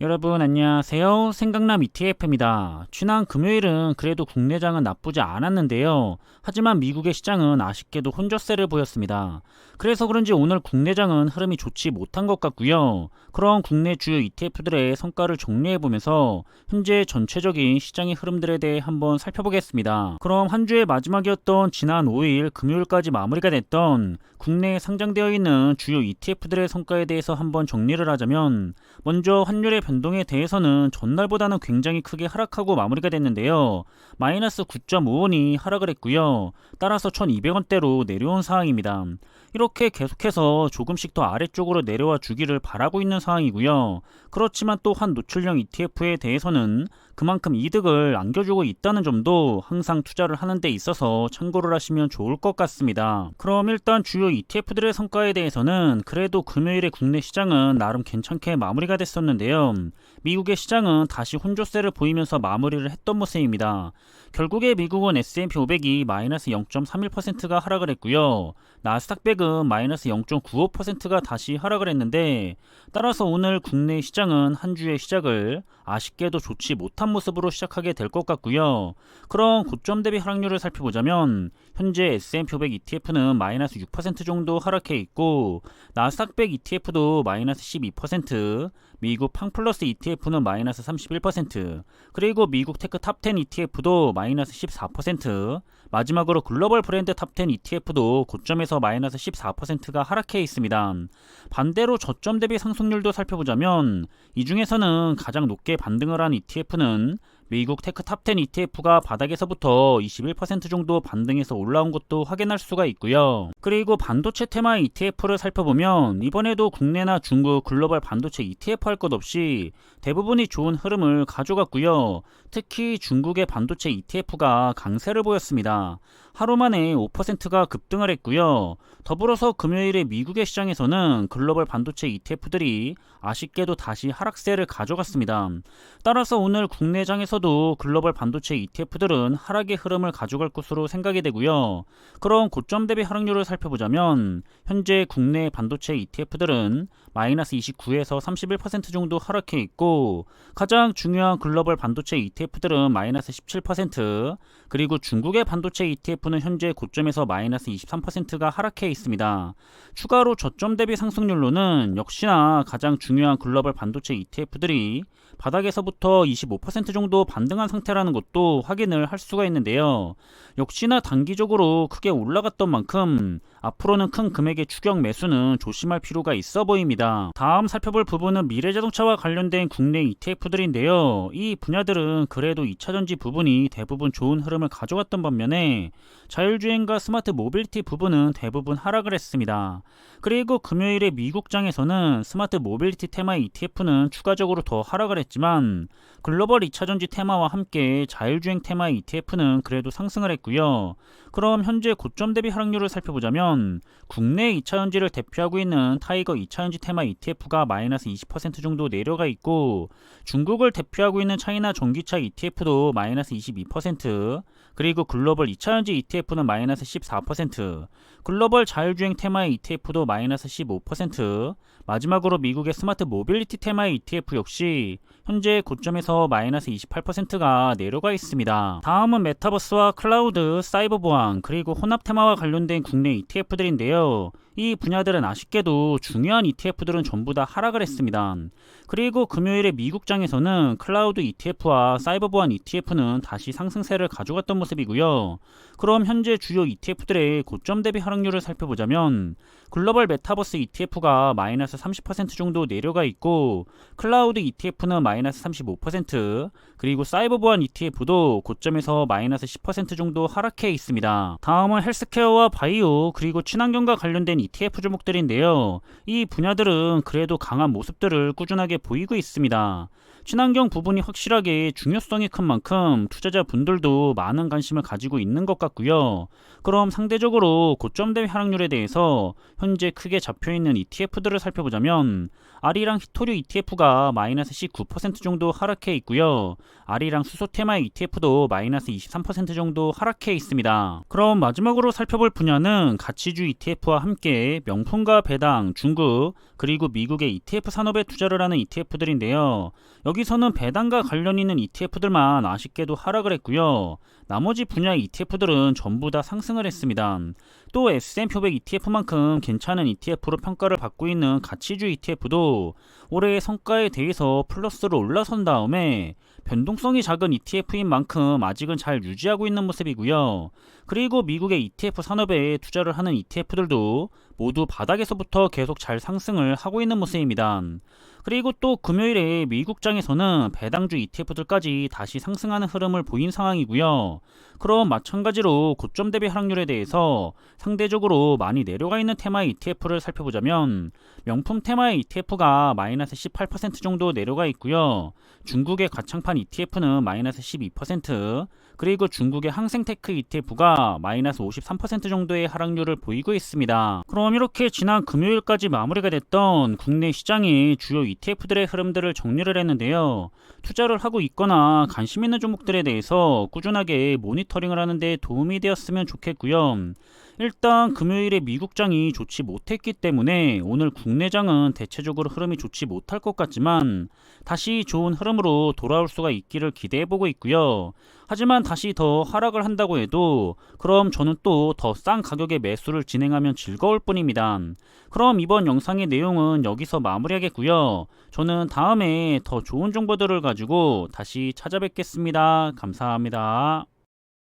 여러분 안녕하세요. 생강남 ETF입니다. 지난 금요일은 그래도 국내장은 나쁘지 않았는데요. 하지만 미국의 시장은 아쉽게도 혼조세를 보였습니다. 그래서 그런지 오늘 국내장은 흐름이 좋지 못한 것 같고요. 그런 국내 주요 ETF들의 성과를 정리해보면서 현재 전체적인 시장의 흐름들에 대해 한번 살펴보겠습니다. 그럼 한 주의 마지막이었던 지난 5일 금요일까지 마무리가 됐던 국내에 상장되어 있는 주요 ETF들의 성과에 대해서 한번 정리를 하자면, 먼저 환율의 변동에 대해서는 전날보다는 굉장히 크게 하락하고 마무리가 됐는데요. 마이너스 9.5원이 하락을 했고요. 따라서 1200원대로 내려온 상황입니다. 이렇게 계속해서 조금씩 더 아래쪽으로 내려와 주기를 바라고 있는 상황이고요. 그렇지만 또한 노출형 ETF에 대해서는 그만큼 이득을 안겨주고 있다는 점도 항상 투자를 하는 데 있어서 참고를 하시면 좋을 것 같습니다. 그럼 일단 주요 ETF들의 성과에 대해서는 그래도 금요일에 국내 시장은 나름 괜찮게 마무리가 됐었는데요. 미국의 시장은 다시 혼조세를 보이면서 마무리를 했던 모습입니다. 결국에 미국은 S&P 500이 마이너스 0.31%가 하락을 했고요. 나스닥 100은 마이너스 0.95%가 다시 하락을 했는데, 따라서 오늘 국내 시장은 한 주의 시작을 아쉽게도 좋지 못한 모습으로 시작하게 될 것 같고요. 그런 고점 대비 하락률을 살펴보자면 현재 S&P 500 ETF는 마이너스 6% 정도 하락해 있고, 나스닥 100 ETF도 마이너스 12%, 미국 팡플러스 ETF는 마이너스 31%, 그리고 미국 테크 탑10 ETF도 마이너스 14%, 마지막으로 글로벌 브랜드 탑10 ETF도 고점에서 마이너스 14%가 하락해 있습니다. 반대로 저점 대비 상승률도 살펴보자면 이 중에서는 가장 높게 반등을 한 ETF는 미국 테크 탑10 ETF가 바닥에서부터 21% 정도 반등해서 올라온 것도 확인할 수가 있고요. 그리고 반도체 테마 ETF를 살펴보면 이번에도 국내나 중국 글로벌 반도체 ETF 할 것 없이 대부분이 좋은 흐름을 가져갔고요. 특히 중국의 반도체 ETF가 강세를 보였습니다. 하루 만에 5%가 급등을 했고요. 더불어서 금요일에 미국의 시장에서는 글로벌 반도체 ETF들이 아쉽게도 다시 하락세를 가져갔습니다. 따라서 오늘 국내장에서도 글로벌 반도체 ETF들은 하락의 흐름을 가져갈 것으로 생각이 되고요. 그런 고점 대비 하락률을 살펴보자면 현재 국내 반도체 ETF들은 마이너스 29에서 31% 정도 하락해 있고, 가장 중요한 글로벌 반도체 ETF들은 마이너스 17%, 그리고 중국의 반도체 ETF는 현재 고점에서 마이너스 23%가 하락해 있습니다. 추가로 저점 대비 상승률로는 역시나 가장 중요한 글로벌 반도체 ETF들이 바닥에서부터 25% 정도 반등한 상태라는 것도 확인을 할 수가 있는데요. 역시나 단기적으로 크게 올라갔던 만큼 앞으로는 큰 금액의 추격 매수는 조심할 필요가 있어 보입니다. 다음 살펴볼 부분은 미래자동차와 관련된 국내 ETF들인데요. 이 분야들은 그래도 2차전지 부분이 대부분 좋은 흐름을 가져갔던 반면에 자율주행과 스마트 모빌리티 부분은 대부분 하락을 했습니다. 그리고 금요일에 미국장에서는 스마트 모빌리티 테마 ETF는 추가적으로 더 하락을 했지만 글로벌 2차전지 테마와 함께 자율주행 테마 ETF는 그래도 상승을 했고요. 그럼 현재 고점 대비 하락률을 살펴보자면 국내 2차전지를 대표하고 있는 타이거 2차전지 테마 ETF가 마이너스 20% 정도 내려가 있고, 중국을 대표하고 있는 차이나 전기차 ETF도 마이너스 22%, 그리고 글로벌 2차전지 ETF는 마이너스 14%, 글로벌 자율주행 테마의 ETF도 마이너스 15%, 마지막으로 미국의 스마트 모빌리티 테마의 ETF 역시 현재 고점에서 마이너스 28%가 내려가 있습니다. 다음은 메타버스와 클라우드, 사이버 보안, 그리고 혼합 테마와 관련된 국내 ETF들인데요. 이 분야들은 아쉽게도 중요한 ETF들은 전부 다 하락을 했습니다. 그리고 금요일에 미국장에서는 클라우드 ETF와 사이버 보안 ETF는 다시 상승세를 가져갔던 모습이고요. 그럼 현재 주요 ETF들의 고점 대비 하락률을 살펴보자면 글로벌 메타버스 ETF가 마이너스 30% 정도 내려가 있고, 클라우드 ETF는 마이너스 35%, 그리고 사이버 보안 ETF도 고점에서 마이너스 10% 정도 하락해 있습니다. 다음은 헬스케어와 바이오, 그리고 친환경과 관련된 ETF 종목들인데요. 이 분야들은 그래도 강한 모습들을 꾸준하게 보이고 있습니다. 친환경 부분이 확실하게 중요성이 큰 만큼 투자자분들도 많은 관심을 가지고 있는 것 같고요. 그럼 상대적으로 고점 대비 하락률에 대해서 현재 크게 잡혀있는 ETF들을 살펴보자면 아리랑 히토류 ETF가 마이너스 19% 정도 하락해 있고요. 아리랑 수소테마 ETF도 마이너스 23% 정도 하락해 있습니다. 그럼 마지막으로 살펴볼 분야는 가치주 ETF와 함께 명품과 배당, 중국, 그리고 미국의 ETF 산업에 투자를 하는 ETF들인데요. 여기서는 배당과 관련 있는 ETF들만 아쉽게도 하락을 했고요. 나머지 분야 ETF들은 전부 다 상승을 했습니다. 또 S&P 500 ETF만큼 괜찮은 ETF로 평가를 받고 있는 가치주 ETF도 올해의 성과에 대해서 플러스로 올라선 다음에 변동성이 작은 ETF인 만큼 아직은 잘 유지하고 있는 모습이고요. 그리고 미국의 ETF 산업에 투자를 하는 ETF들도 모두 바닥에서부터 계속 잘 상승을 하고 있는 모습입니다. 그리고 또 금요일에 미국장에서는 배당주 ETF들까지 다시 상승하는 흐름을 보인 상황이고요. 그럼 마찬가지로 고점 대비 하락률에 대해서 상대적으로 많이 내려가 있는 테마의 ETF를 살펴보자면 명품 테마의 ETF가 마이너스 18% 정도 내려가 있고요. 중국의 가창판 ETF는 마이너스 12%, 그리고 중국의 항생테크 ETF가 마이너스 53% 정도의 하락률을 보이고 있습니다. 그럼 이렇게 지난 금요일까지 마무리가 됐던 국내 시장의 주요 ETF들의 흐름들을 정리를 했는데요. 투자를 하고 있거나 관심 있는 종목들에 대해서 꾸준하게 모니터링을 하는 데 도움이 되었으면 좋겠고요. 일단 금요일에 미국장이 좋지 못했기 때문에 오늘 국내장은 대체적으로 흐름이 좋지 못할 것 같지만 다시 좋은 흐름으로 돌아올 수가 있기를 기대해보고 있고요. 하지만 다시 더 하락을 한다고 해도 그럼 저는 또 더 싼 가격의 매수를 진행하면 즐거울 뿐입니다. 그럼 이번 영상의 내용은 여기서 마무리하겠고요. 저는 다음에 더 좋은 정보들을 가지고 다시 찾아뵙겠습니다. 감사합니다.